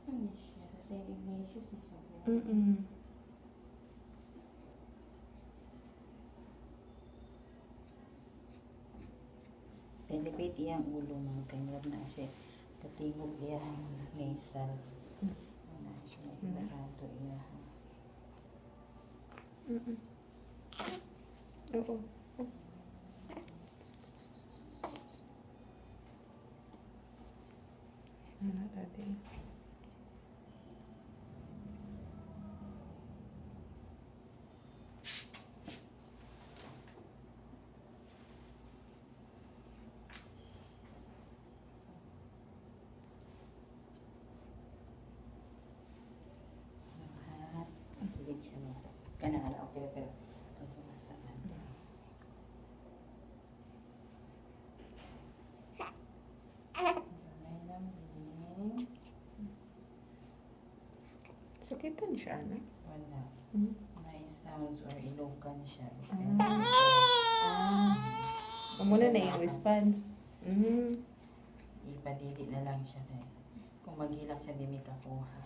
Saan na siya? Sa St. Ignatius na siya. Elevate iyang ulo mga kanyar na siya. Katingog iyang nasal. Na siya. Ibarado iyang. Oo. Ano natin? Lahat. Ang pilit siya mo. Kanala, okay, pero pagkamasaan din. May lambing. Sakitan siya, ano? Wala. May sounds or ilokan siya. Muna na yung response. Ipadili na lang siya. Kung maghilak siya, di may kakuha.